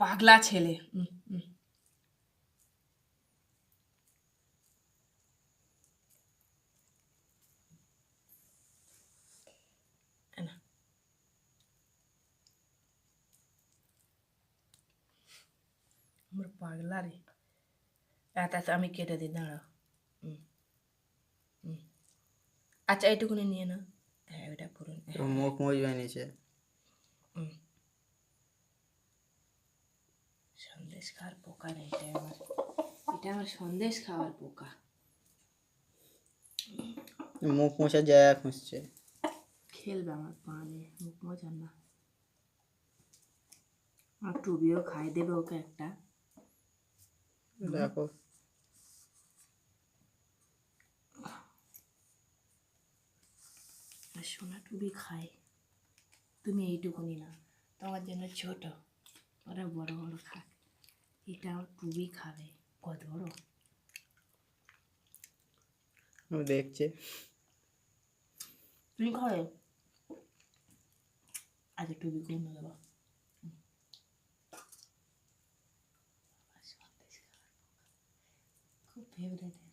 পাগলা ছেলে। আমার পাগলা রে। এত আমি কেটে দিই, দাঁড়াও। আচ্ছা এইটুকুনি নিয়ে না। হ্যাঁ ওইটা পুরো মুখ মজবে নিচে। সন্দেশ খাওয়ার পোকা রে এটা আমার সন্দেশ খাওয়ার পোকা। মুখ মোছার জায়গা খুঁজছে। খেলবে আমার পা নিয়ে, মুখ মোছার না। আর টুবিও খাই দেবে ওকে একটা। দেখো সোনা টুবি খাই, তুমি এইটুকুনি না, তোমার জন্য ছোট, ওরা বড় বড় খাক। এটা আমার টুবি খাবে, কত বড় দেখছে। তুমি খাবে? আচ্ছা টুবি কোন দেবো। খুব ফেভারিট।